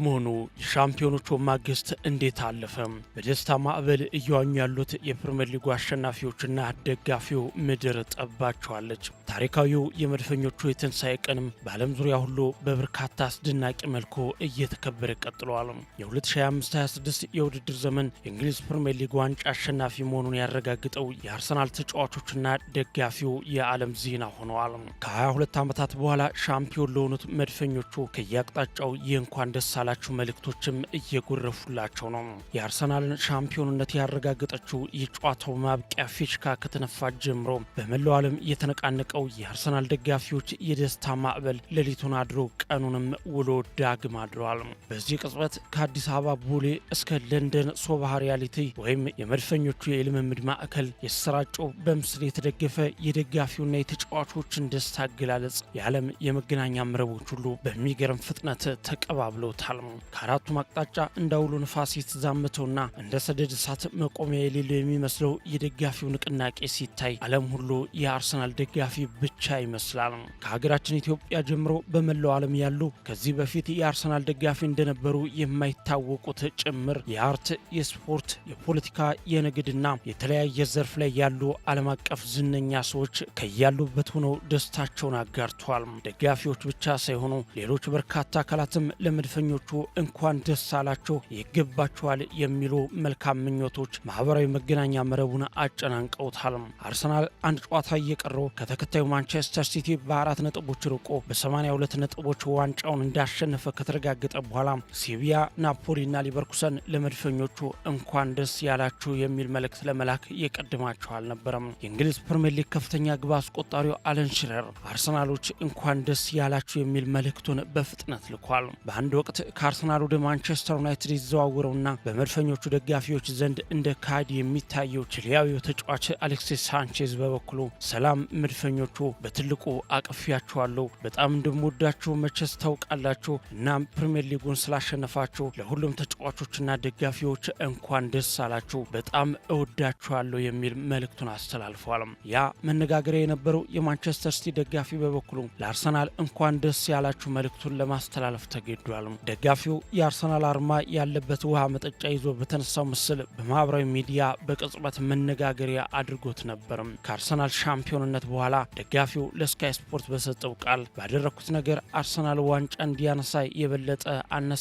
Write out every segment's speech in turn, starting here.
ለመሆኑ የሻምፒዮኖቹ ማግስት እንዴት አለፈ? በደስታ ማዕበል እየዋኙ ያሉት የፕሪሚየር ሊጉ አሸናፊዎችና ደጋፊው ምድር ጠባቸዋለች። ታሪካዊው የመድፈኞቹ የትንሣኤ ቀንም በዓለም ዙሪያ ሁሉ በበርካታ አስደናቂ መልኩ እየተከበረ ቀጥሏል። የ2025-26 የውድድር ዘመን የእንግሊዝ ፕሪሚየር ሊግ ዋንጫ አሸናፊ መሆኑን ያረጋግጠው የአርሰናል ተጫዋቾችና ደጋፊው የዓለም ዜና ሆነዋል። ከ22 ዓመታት በኋላ ሻምፒዮን ለሆኑት መድፈኞቹ ከየአቅጣጫው የእንኳን ደስ አላችሁ መልእክቶችም እየጎረፉላቸው ነው። የአርሰናልን ሻምፒዮንነት ያረጋገጠችው የጨዋታው ማብቂያ ፊሽካ ከተነፋ ጀምሮ በመላው ዓለም የተነቃነቀው የአርሰናል ደጋፊዎች የደስታ ማዕበል ሌሊቱን አድሮ ቀኑንም ውሎ ዳግም አድረዋል። በዚህ ቅጽበት ከአዲስ አበባ ቦሌ እስከ ለንደን ሶባህ ሪያሊቲ ወይም የመድፈኞቹ የልምምድ ማዕከል የተሰራጨው በምስል የተደገፈ የደጋፊውና የተጫዋቾችን ደስታ አገላለጽ የዓለም የመገናኛ መረቦች ሁሉ በሚገርም ፍጥነት ተቀባብለውታል። ከአራቱም አቅጣጫ እንዳውሎ ንፋስ የተዛመተውና እንደ ሰደድ እሳት መቆሚያ የሌለው የሚመስለው የደጋፊው ንቅናቄ ሲታይ ዓለም ሁሉ የአርሰናል ደጋፊ ብቻ ይመስላል። ከሀገራችን ኢትዮጵያ ጀምሮ በመላው ዓለም ያሉ ከዚህ በፊት የአርሰናል ደጋፊ እንደነበሩ የማይታወቁት ጭምር የአርት፣ የስፖርት፣ የፖለቲካ፣ የንግድና የተለያየ ዘርፍ ላይ ያሉ ዓለም አቀፍ ዝነኛ ሰዎች ከያሉበት ሆነው ደስታቸውን አጋርተዋል። ደጋፊዎች ብቻ ሳይሆኑ ሌሎች በርካታ አካላትም ለመድፈኞቹ እንኳን ደስ አላቸው ይገባቸዋል የሚሉ መልካም ምኞቶች ማህበራዊ መገናኛ መረቡን አጨናንቀውታል። አርሰናል አንድ ጨዋታ እየቀረው ከተከታዩ ማንቸስተር ሲቲ በ4 ነጥቦች ርቆ በ82 ነጥቦች ዋንጫውን እንዳሸነፈ ከተረጋገጠ በኋላ ሴቪያ፣ ናፖሊና ሊቨርኩሰን ለመድፈኞቹ እንኳን ደስ ያላችሁ የሚል መልእክት ለመላክ የቀድማቸው አልነበረም። የእንግሊዝ ፕሪሚየር ሊግ ከፍተኛ ግብ አስቆጣሪው አለን ሽረር አርሰናሎች እንኳን ደስ ያላችሁ የሚል መልእክቱን በፍጥነት ልኳል። በአንድ ወቅት ከአርሰናል ወደ ማንቸስተር ዩናይትድ የተዘዋወረውና በመድፈኞቹ ደጋፊዎች ዘንድ እንደ ካድ የሚታየው ቺሊያዊው ተጫዋች አሌክሲስ ሳንቼዝ በበኩሉ ሰላም መድፈኞቹ፣ በትልቁ አቅፊያችኋለሁ፣ በጣም እንደምወዳችሁ መቼስ ታውቃላችሁ። እናም ፕሪሚየር ሊጉን ስላሸነፋችሁ ለሁሉም ተጫዋቾችና ደጋፊዎች እንኳን ደስ አላችሁ፣ በጣም እወዳችኋለሁ የሚል መልእክቱን አስተላልፏል። ያ መነጋገሪያ የነበረው የማንቸስተር ሲቲ ደጋፊ በበኩሉ ለአርሰናል እንኳን ደስ ያላችሁ መልእክቱን ለማስተላለፍ ተገዷል። ደጋፊው የአርሰናል አርማ ያለበት ውሃ መጠጫ ይዞ በተነሳው ምስል በማህበራዊ ሚዲያ በቅጽበት መነጋገሪያ አድርጎት ነበር። ከአርሰናል ሻምፒዮንነት በኋላ ደጋፊው ለስካይ ስፖርት በሰጠው ቃል ባደረኩት ነገር አርሰናል ዋንጫ እንዲያነሳ የበለጠ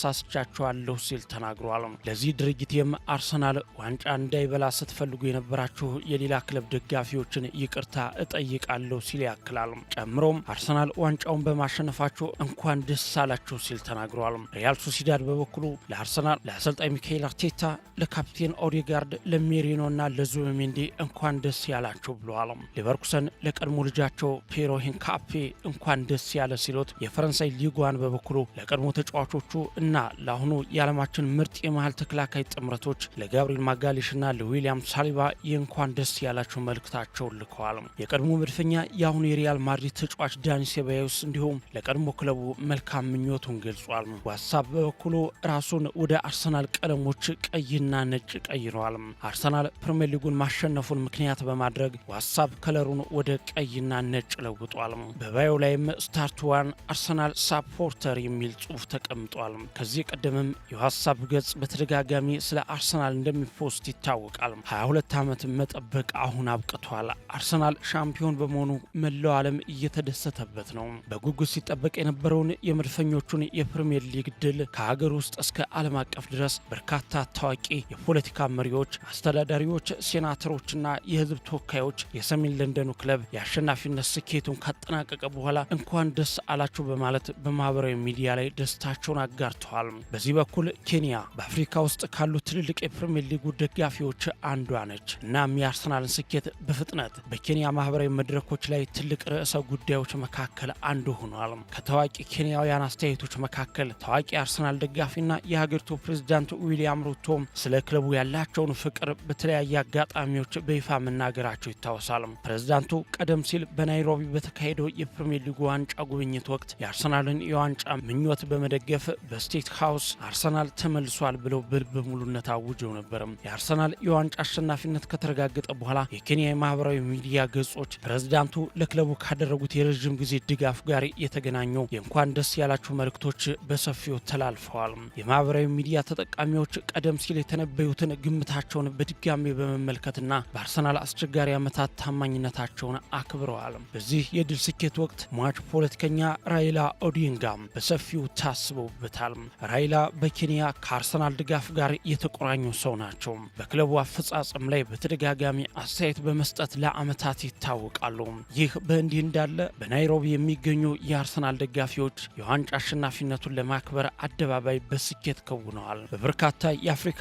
አነሳስቻቸዋለሁ ሲል ተናግሯል። ለዚህ ድርጊቴም አርሰናል ዋንጫ እንዳይበላ ስትፈልጉ የነበራችሁ የሌላ ክለብ ደጋፊዎችን ይቅርታ እጠይቃለሁ ሲል ያክላል። ጨምሮም አርሰናል ዋንጫውን በማሸነፋችሁ እንኳን ደስ አላችሁ ሲል ተናግሯል። ሪያል ሶሲዳድ በበኩሉ ለአርሰናል፣ ለአሰልጣኝ ሚካኤል አርቴታ፣ ለካፕቴን ኦዴጋርድ፣ ለሜሪኖና ለዙቢሜንዲ እንኳን ደስ ያላችሁ ብለዋል። ሊቨርኩሰን ለቀድሞ ልጃቸው ፔሮ ሂንካፔ እንኳን ደስ ያለ ሲሉት፣ የፈረንሳይ ሊጓን በበኩሉ ለቀድሞ ተጫዋቾቹ እና ለአሁኑ የዓለማችን ምርጥ የመሃል ተከላካይ ጥምረቶች ለጋብሪኤል ማጋሌሽና ለዊሊያም ሳሊባ የእንኳን ደስ ያላችሁ መልእክታቸውን ልከዋል። የቀድሞ መድፈኛ የአሁኑ የሪያል ማድሪድ ተጫዋች ዳኒ ሴባዮስ እንዲሁም ለቀድሞ ክለቡ መልካም ምኞቱን ገልጿል። ዋትስአፕ በበኩሉ ራሱን ወደ አርሰናል ቀለሞች ቀይና ነጭ ቀይረዋል። አርሰናል ፕሪሚየር ሊጉን ማሸነፉን ምክንያት በማድረግ ዋትስአፕ ከለሩን ወደ ቀይና ነጭ ለውጧል። በባዮ ላይም ስታርት ዋን አርሰናል ሳፖርተር የሚል ጽሑፍ ተቀምጧል። ከዚህ ቀደምም የዋትስአፕ ገጽ በተደጋጋሚ ስለ አርሰናል እንደሚፖስት ይታወቃል። 22 ዓመት መጠበቅ አሁን አብቅቷል። አርሰናል ሻምፒዮን በመሆኑ መላው ዓለም እየተደሰተበት ነው። በጉጉት ሲጠበቅ የነበረውን የመድፈኞቹን የፕሪሚየር ሊግ ድል ከሀገር ውስጥ እስከ ዓለም አቀፍ ድረስ በርካታ ታዋቂ የፖለቲካ መሪዎች፣ አስተዳዳሪዎች፣ ሴናተሮችና የሕዝብ ተወካዮች የሰሜን ለንደኑ ክለብ የአሸናፊነት ስኬቱን ካጠናቀቀ በኋላ እንኳን ደስ አላችሁ በማለት በማህበራዊ ሚዲያ ላይ ደስታቸውን አጋርተዋል። በዚህ በኩል ኬንያ በአፍሪካ ውስጥ ካሉ ትልልቅ የፕሪሚየር ሊጉ ደጋፊዎች አንዷ ነች። እናም የአርሰናልን ስኬት በፍጥነት በኬንያ ማህበራዊ መድረኮች ላይ ትልቅ ርዕሰ ጉዳዮች መካከል አንዱ ሆኗል። ከታዋቂ ኬንያውያን አስተያየቶች መካከል ታዋቂ አርሰናል ደጋፊና የሀገሪቱ ፕሬዝዳንት ዊሊያም ሩቶ ስለ ክለቡ ያላቸውን ፍቅር በተለያየ አጋጣሚዎች በይፋ መናገራቸው ይታወሳል። ፕሬዝዳንቱ ቀደም ሲል በናይሮቢ በተካሄደው የፕሪሚየር ሊጉ ዋንጫ ጉብኝት ወቅት የአርሰናልን የዋንጫ ምኞት በመደገፍ በስቴት ሃውስ አርሰናል ተመልሷል ብለው በልበ ሙሉነት አውጀው ነበር። የአርሰናል የዋንጫ አሸናፊነት ከተረጋገጠ በኋላ የኬንያ የማህበራዊ ሚዲያ ገጾች ፕሬዝዳንቱ ለክለቡ ካደረጉት የረዥም ጊዜ ድጋፍ ጋር የተገናኙ የእንኳን ደስ ያላችሁ መልእክቶች በሰፊው ተላልፈዋል። የማህበራዊ ሚዲያ ተጠቃሚዎች ቀደም ሲል የተነበዩትን ግምታቸውን በድጋሚ በመመልከትና በአርሰናል አስቸጋሪ ዓመታት ታማኝነታቸውን አክብረዋል። በዚህ የድል ስኬት ወቅት ሟች ፖለቲከኛ ራይላ ኦዲንጋ በሰፊው ታስበውበታል። ራይላ በኬንያ ከአርሰናል ድጋፍ ጋር የተቆራኙ ሰው ናቸው። በክለቡ አፈጻጸም ላይ በተደጋጋሚ አስተያየት በመስጠት ለዓመታት ይታወቃሉ። ይህ በእንዲህ እንዳለ በናይሮቢ የሚገኙ የአርሰናል ደጋፊዎች የዋንጫ አሸናፊነቱን ለማክበር አደባባይ በስኬት ከውነዋል። በበርካታ የአፍሪካ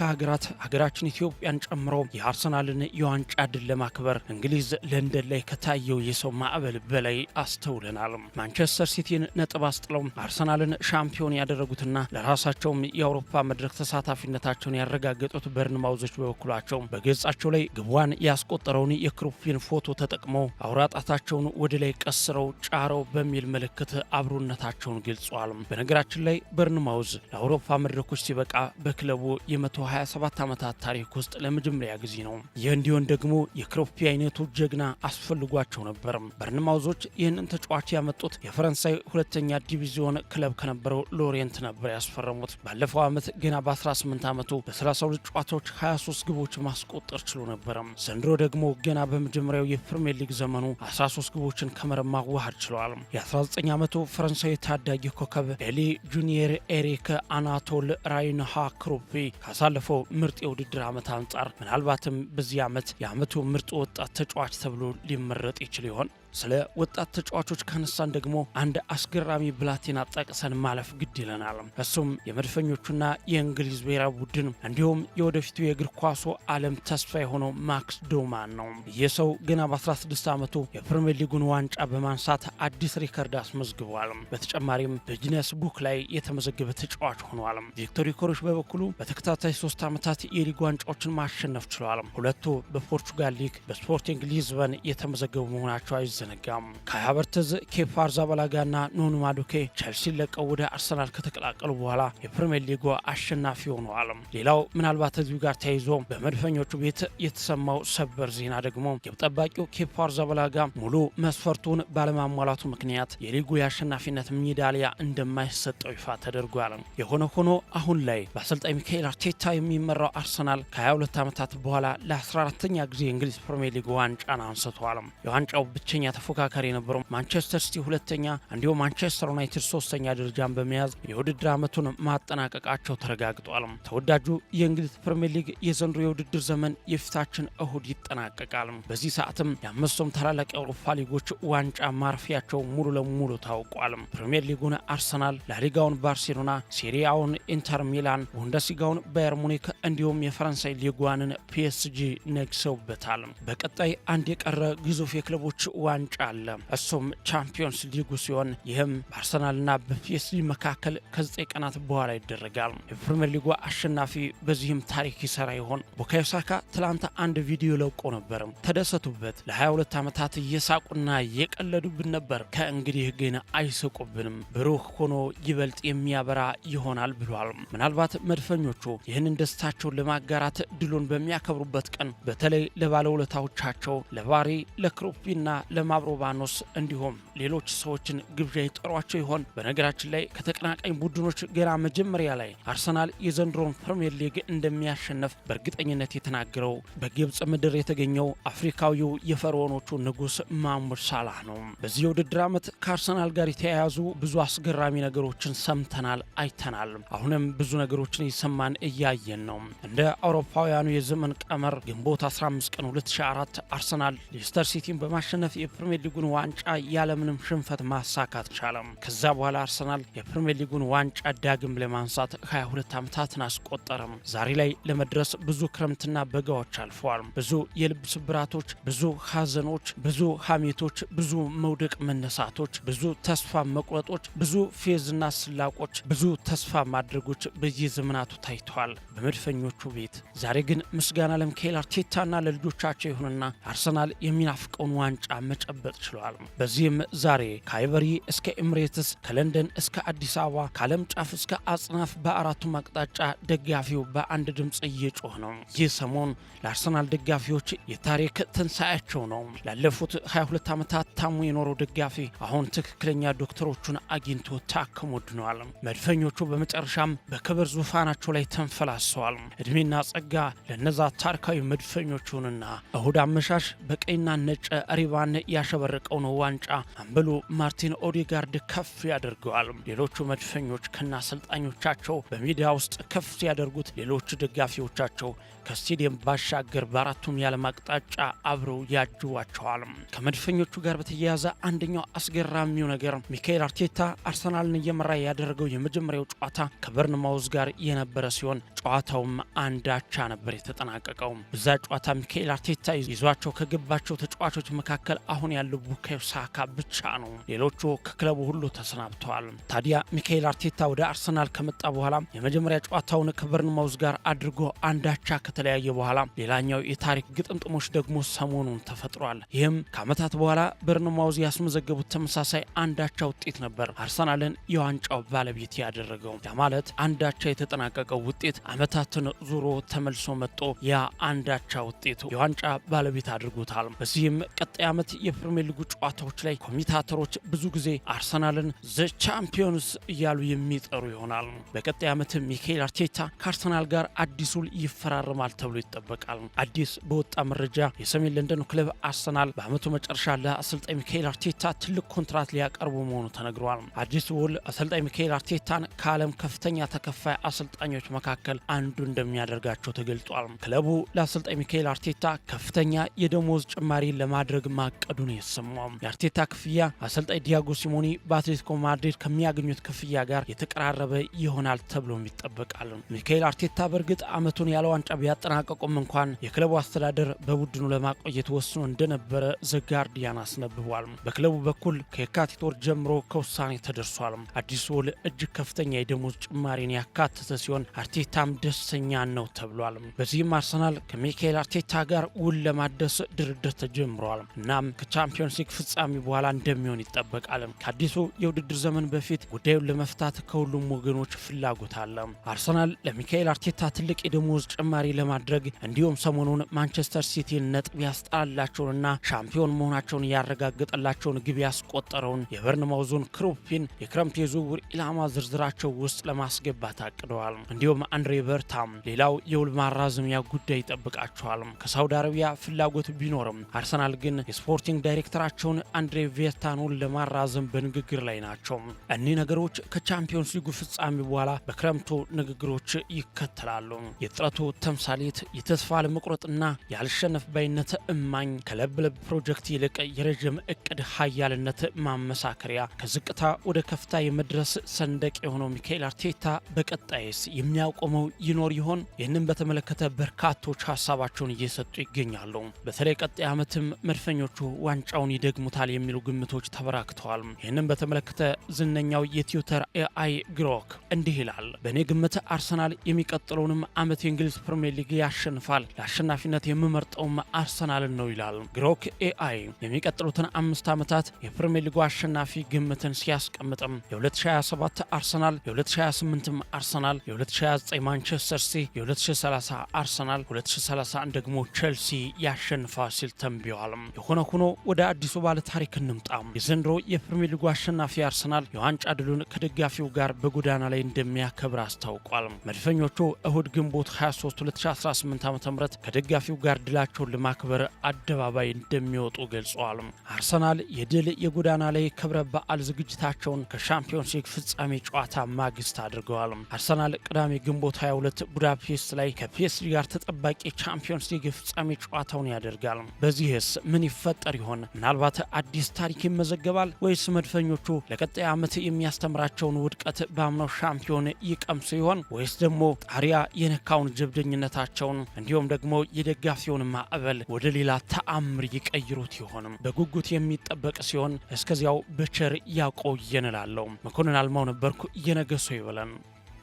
ሀገራችን ኢትዮጵያን ጨምሮ የአርሰናልን የዋንጫ ድል ለማክበር እንግሊዝ ለንደን ላይ ከታየው የሰው ማዕበል በላይ አስተውለናል። ማንቸስተር ሲቲን ነጥብ አስጥለው አርሰናልን ሻምፒዮን ያደረጉትና ለራሳቸውም የአውሮፓ መድረክ ተሳታፊነታቸውን ያረጋገጡት በርንማውዞች በበኩላቸው በገጻቸው ላይ ግቧን ያስቆጠረውን የክሩፒን ፎቶ ተጠቅመው አውራጣታቸውን ወደ ላይ ቀስረው ጫረው በሚል ምልክት አብሮነታቸውን ገልጸዋል። በነገራችን ላይ በርንማውዝ ለአውሮፓ መድረኮች ሲበቃ በክለቡ የ127 ዓመታት ታሪክ ውስጥ ለመጀመሪያ ጊዜ ነው። ይህ እንዲሆን ደግሞ የክሩፒ አይነቱ ጀግና አስፈልጓቸው ነበር። በርንማውዞች ይህንን ተጫዋች ያመጡት የፈረንሳይ ሁለተኛ ዲቪዚዮን ክለብ ከነበረው ሎሬንት ነበር ያስፈረሙት። ባለፈው ዓመት ገና በ18 ዓመቱ በ32 ጨዋታዎች 23 ግቦች ማስቆጠር ችሎ ነበር። ዘንድሮ ደግሞ ገና በመጀመሪያው የፕሪሚየር ሊግ ዘመኑ 13 ግቦችን ከመረብ ማዋሃድ ችለዋል። የ19 ዓመቱ ፈረንሳዊ ታዳጊ ኮከብ ኤሊ ጁኒየር ኤሪክ አናቶል ራይንሃ ክሩፒ ካሳለፈው ምርጥ የውድድር ዓመት አንጻር ምናልባትም በዚህ ዓመት የዓመቱ ምርጥ ወጣት ተጫዋች ተብሎ ሊመረጥ ይችል ይሆን? ስለ ወጣት ተጫዋቾች ካነሳን ደግሞ አንድ አስገራሚ ብላቴና ጠቅሰን ማለፍ ግድ ይለናል። እሱም የመድፈኞቹና የእንግሊዝ ብሔራዊ ቡድን እንዲሁም የወደፊቱ የእግር ኳሱ ዓለም ተስፋ የሆነው ማክስ ዶማን ነው። ይህ ሰው ገና በ16 ዓመቱ የፕሪሚየር ሊጉን ዋንጫ በማንሳት አዲስ ሪከርድ አስመዝግቧል። በተጨማሪም በጂነስ ቡክ ላይ የተመዘገበ ተጫዋች ሆኗል። ቪክቶር ዮኬሬሽ በበኩሉ በተከታታይ 3 ዓመታት የሊግ ዋንጫዎችን ማሸነፍ ችሏል። ሁለቱ በፖርቹጋል ሊግ በስፖርቲንግ ሊዝበን የተመዘገቡ መሆናቸው ዘነጋም። ካይ ሃቨርትዝ፣ ኬፓ አሪዛባላጋና ኑኑ ማዱኬ ቸልሲን ለቀው ወደ አርሰናል ከተቀላቀሉ በኋላ የፕሪሚየር ሊጉ አሸናፊ ሆነዋል። ሌላው ምናልባት እዚሁ ጋር ተያይዞ በመድፈኞቹ ቤት የተሰማው ሰበር ዜና ደግሞ ግብ ጠባቂው ኬፓ አሪዛባላጋ ሙሉ መስፈርቱን ባለማሟላቱ ምክንያት የሊጉ የአሸናፊነት ሜዳሊያ እንደማይሰጠው ይፋ ተደርጓል። የሆነ ሆኖ አሁን ላይ በአሰልጣኝ ሚካኤል አርቴታ የሚመራው አርሰናል ከ22 ዓመታት በኋላ ለ14ኛ ጊዜ የእንግሊዝ ፕሪሚየር ሊግ ዋንጫን አንስቷል። የዋንጫው ብቸኛ ተፎካካሪ የነበረው ማንቸስተር ሲቲ ሁለተኛ እንዲሁም ማንቸስተር ዩናይትድ ሶስተኛ ደረጃን በመያዝ የውድድር ዓመቱን ማጠናቀቃቸው ተረጋግጧል። ተወዳጁ የእንግሊዝ ፕሪሚየር ሊግ የዘንድሮ የውድድር ዘመን የፊታችን እሁድ ይጠናቀቃል። በዚህ ሰዓትም የአምስቱም ታላላቅ የአውሮፓ ሊጎች ዋንጫ ማረፊያቸው ሙሉ ለሙሉ ታውቋል። ፕሪሚየር ሊጉን አርሰናል፣ ላሊጋውን ባርሴሎና፣ ሴሪያውን ኢንተር ሚላን፣ ቡንደስሊጋውን ባየር ሙኒክ እንዲሁም የፈረንሳይ ሊጓንን ፒኤስጂ ነግሰውበታል። በቀጣይ አንድ የቀረ ግዙፍ የክለቦች ዋንጫ አለ። እሱም ቻምፒዮንስ ሊጉ ሲሆን ይህም በአርሰናልና በፒኤስጂ መካከል ከ9 ቀናት በኋላ ይደረጋል። የፕሪሚየር ሊጉ አሸናፊ በዚህም ታሪክ ይሰራ ይሆን? ቡካዮ ሳካ ትላንት አንድ ቪዲዮ ለቆ ነበር። ተደሰቱበት። ለ22 ዓመታት እየሳቁና እየቀለዱብን ነበር። ከእንግዲህ ግን አይስቁብንም፣ ብሩህ ሆኖ ይበልጥ የሚያበራ ይሆናል ብሏል። ምናልባት መድፈኞቹ ይህንን ደስታቸውን ለማጋራት ድሉን በሚያከብሩበት ቀን በተለይ ለባለውለታዎቻቸው ለባሪ ለክሩፒና ለማብሮባኖስ እንዲሁም ሌሎች ሰዎችን ግብዣ ይጠሯቸው ይሆን? በነገራችን ላይ ከተቀናቃኝ ቡድኖች ገና መጀመሪያ ላይ አርሰናል የዘንድሮን ፕሪሚየር ሊግ እንደሚያሸነፍ በእርግጠኝነት የተናገረው በግብጽ ምድር የተገኘው አፍሪካዊው የፈርዖኖቹ ንጉስ መሐመድ ሳላህ ነው። በዚህ የውድድር ዓመት ከአርሰናል ጋር የተያያዙ ብዙ አስገራሚ ነገሮችን ሰምተናል፣ አይተናል። አሁንም ብዙ ነገሮችን እየሰማን እያየን ነው። እንደ አውሮፓውያኑ የዘመን ቀመር ግንቦት 15 ቀን 2004 አርሰናል ሌስተር ሲቲን በማሸነፍ የፕሪሚየር ሊጉን ዋንጫ ያለምንም ሽንፈት ማሳካት ቻለም። ከዛ በኋላ አርሰናል የፕሪሚየር ሊጉን ዋንጫ ዳግም ለማንሳት 22 ዓመታትን አስቆጠረም። ዛሬ ላይ ለመድረስ ብዙ ክረምትና በጋዎች አልፈዋል። ብዙ የልብ ስብራቶች፣ ብዙ ሐዘኖች፣ ብዙ ሐሜቶች፣ ብዙ መውደቅ መነሳቶች፣ ብዙ ተስፋ መቁረጦች፣ ብዙ ፌዝና ስላቆች፣ ብዙ ተስፋ ማድረጎች በየዘመናቱ ታይተዋል በመድፈኞቹ ቤት። ዛሬ ግን ምስጋና ለሚካኤል አርቴታና ለልጆቻቸው ይሁንና አርሰናል የሚናፍቀውን ዋንጫ ማስጨበጥ ችሏል። በዚህም ዛሬ ከአይቨሪ እስከ ኤምሬትስ፣ ከለንደን እስከ አዲስ አበባ፣ ከዓለም ጫፍ እስከ አጽናፍ በአራቱም አቅጣጫ ደጋፊው በአንድ ድምፅ እየጮህ ነው። ይህ ሰሞን ለአርሰናል ደጋፊዎች የታሪክ ትንሳኤያቸው ነው። ላለፉት 22 ዓመታት ታሙ የኖረው ደጋፊ አሁን ትክክለኛ ዶክተሮቹን አግኝቶ ታክሞ ድኗል። መድፈኞቹ በመጨረሻም በክብር ዙፋናቸው ላይ ተንፈላሰዋል። እድሜና ጸጋ ለነዛ ታሪካዊ መድፈኞቹንና እሁድ አመሻሽ በቀይና ነጭ ሪባን ያሸበረቀውን ዋንጫ አምበሉ ማርቲን ኦዴጋርድ ከፍ ያደርገዋል። ሌሎቹ መድፈኞች ከና አሰልጣኞቻቸው በሜዳ ውስጥ ከፍ ሲያደርጉት፣ ሌሎች ደጋፊዎቻቸው ከስቴዲየም ባሻገር በአራቱም የዓለም አቅጣጫ አብረው ያጅቧቸዋል። ከመድፈኞቹ ጋር በተያያዘ አንደኛው አስገራሚው ነገር ሚካኤል አርቴታ አርሰናልን እየመራ ያደረገው የመጀመሪያው ጨዋታ ከበርንማውዝ ጋር የነበረ ሲሆን ጨዋታውም አንድ አቻ ነበር የተጠናቀቀው። በዛ ጨዋታ ሚካኤል አርቴታ ይዟቸው ከገባቸው ተጫዋቾች መካከል አሁን ያለው ቡካዮ ሳካ ብቻ ነው። ሌሎቹ ከክለቡ ሁሉ ተሰናብተዋል። ታዲያ ሚካኤል አርቴታ ወደ አርሰናል ከመጣ በኋላ የመጀመሪያ ጨዋታውን ከበርንማውዝ ጋር አድርጎ አንድ አቻ ከተለያየ በኋላ ሌላኛው የታሪክ ግጥምጥሞች ደግሞ ሰሞኑን ተፈጥሯል። ይህም ከዓመታት በኋላ በርንማውዝ ያስመዘገቡት ተመሳሳይ አንዳቻ ውጤት ነበር አርሰናልን የዋንጫው ባለቤት ያደረገው። ያ ማለት አንዳቻ የተጠናቀቀው ውጤት ዓመታትን ዙሮ ተመልሶ መጥቶ ያ አንዳቻ ውጤቱ የዋንጫ ባለቤት አድርጎታል። በዚህም ቀጣይ ዓመት የፕሪሚየር ሊጉ ጨዋታዎች ላይ ኮሚታተሮች ብዙ ጊዜ አርሰናልን ዘ ቻምፒዮንስ እያሉ የሚጠሩ ይሆናል። በቀጣይ ዓመት ሚካኤል አርቴታ ከአርሰናል ጋር አዲስ ውል ይፈራረማል ተብሎ ይጠበቃል። አዲስ በወጣ መረጃ የሰሜን ለንደኑ ክለብ አርሰናል በዓመቱ መጨረሻ ለአሰልጣኝ ሚካኤል አርቴታ ትልቅ ኮንትራት ሊያቀርቡ መሆኑ ተነግሯል። አዲስ ውል አሰልጣኝ ሚካኤል አርቴታን ከዓለም ከፍተኛ ተከፋይ አሰልጣኞች መካከል አንዱ እንደሚያደርጋቸው ተገልጧል። ክለቡ ለአሰልጣኝ ሚካኤል አርቴታ ከፍተኛ የደሞዝ ጭማሪ ለማድረግ ማቀዱን የሰማው የአርቴታ ክፍያ አሰልጣኝ ዲያጎ ሲሞኒ በአትሌቲኮ ማድሪድ ከሚያገኙት ክፍያ ጋር የተቀራረበ ይሆናል ተብሎም ይጠበቃል። ሚካኤል አርቴታ በእርግጥ ዓመቱን ያለ ዋንጫ ቢያጠናቀቁም እንኳን የክለቡ አስተዳደር በቡድኑ ለማቆየት ወስኖ እንደነበረ ዘ ጋርዲያን አስነብቧል። በክለቡ በኩል ከየካቲት ወር ጀምሮ ከውሳኔ ተደርሷል። አዲሱ ውል እጅግ ከፍተኛ የደሞዝ ጭማሪን ያካተተ ሲሆን አርቴታም ደስተኛ ነው ተብሏል። በዚህም አርሰናል ከሚካኤል አርቴታ ጋር ውል ለማደስ ድርድር ተጀምሯል። እናም ከቻምፒዮንስ ሊግ ፍጻሜ በኋላ እንደሚሆን ይጠበቃል። ከአዲሱ የውድድር ዘመን በፊት ጉዳዩን ለመፍታት ከሁሉም ወገኖች ፍላጎት አለ። አርሰናል ለሚካኤል አርቴታ ትልቅ የደሞዝ ጭማሪ ለማድረግ እንዲሁም ሰሞኑን ማንቸስተር ሲቲን ነጥብ ያስጣላቸውንና ሻምፒዮን መሆናቸውን ያረጋገጠላቸውን ግብ ያስቆጠረውን የበርንማውዙን ክሩፒን የክረምት የዝውውር ኢላማ ዝርዝራቸው ውስጥ ለማስገባት አቅደዋል። እንዲሁም አንድሬ በርታም ሌላው የውል ማራዘሚያ ጉዳይ ይጠብቃቸዋል። ከሳውዲ አረቢያ ፍላጎት ቢኖርም አርሰናል ግን የስፖርቲንግ ዳይሬክተራቸውን አንድሬ ቬርታን ውል ለማራዘም በንግግር ላይ ናቸው። እኒህ ነገሮች ከቻምፒዮንስ ሊጉ ፍጻሜ በኋላ በክረምቱ ንግግሮች ይከተላሉ። የጥረቱ ተምሳሌት የተስፋ ለመቁረጥና ያልሸነፍ ባይነት እማኝ ከለብለብ ፕሮጀክት ይልቅ የረዥም እቅድ ሀያልነት ማመሳከሪያ ከዝቅታ ወደ ከፍታ የመድረስ ሰንደቅ የሆነው ሚካኤል አርቴታ በቀጣይስ የሚያቆመው ይኖር ይሆን? ይህንን በተመለከተ በርካቶች ሀሳባቸውን እየሰጡ ይገኛሉ። በተለይ ቀጣይ ዓመትም መድፈኞቹ ዋንጫውን ይደግሙታል የሚሉ ግምቶች ተበራክተዋል። ይህንን በተመለከተ ዝነኛው የትዊተር ኤአይ ግሮክ እንዲህ ይላል። በእኔ ግምት አርሰናል የሚቀጥለውንም ዓመት የእንግሊዝ ፕሪሚየር ሊግ ያሸንፋል። ለአሸናፊነት የምመርጠውም አርሰናልን ነው ይላል። ግሮክ ኤአይ የሚቀጥሉትን 5 ዓመታት የፕሪሚየር ሊጉ አሸናፊ ግምትን ሲያስቀምጥም የ2027 አርሰናል፣ የ2028 አርሰናል፣ የ2029 ማንቸስተር ሲቲ፣ የ2030 አርሰናል፣ 2031 ደግሞ ቼልሲ ያሸንፋል ሲል ተንብዮአል። የሆነ ሆኖ ወደ አዲሱ ባለ ታሪክ እንምጣ። የዘንድሮ የፕሪሚየር ሊጉ አሸናፊ አርሰናል የዋንጫ ድሉን ከደጋፊው ጋር በጎዳና ላይ እንደሚያከብር አስታውቋል። መድፈኞቹ እሁድ ግንቦት 23 2018 ዓ.ም ከደጋፊው ጋር ድላቸውን ለማክበር አደባባይ እንደሚወጡ ገልጸዋል። አርሰናል የድል የጎዳና ላይ ክብረ በዓል ዝግጅታቸውን ከሻምፒዮንስ ሊግ ፍጻሜ ጨዋታ ማግስት አድርገዋል። አርሰናል ቅዳሜ ግንቦት 22 ቡዳፔስት ላይ ከፒኤስጂ ጋር ተጠባቂ ቻምፒዮንስ ሊግ ፍጻሜ ጨዋታውን ያደርጋል። በዚህስ ምን ይፈጠር ይሆን? ምናልባት አዲስ ታሪክ ይመዘገባል ወይስ መድፈኞቹ ለቀጣይ ዓመት የሚያስተምራቸውን ውድቀት በአምናው ሻምፒዮን ይቀምሱ ይሆን? ወይስ ደግሞ ጣሪያ የነካውን ጀብደኝነታቸውን እንዲሁም ደግሞ የደጋፊውን ማዕበል ወደ ሌላ ተአምር ይቀይሩት ይሆንም? በጉጉት የሚጠበቅ ሲሆን እስከዚያው በቸር ያቆየን እላለሁ። መኮንን አልማው ነበርኩ። የነገ ሰው ይበለን።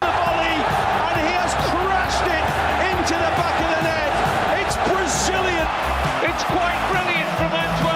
And he has crashed it into the back of the net. It's Brazilian. It's quite brilliant from Antoine.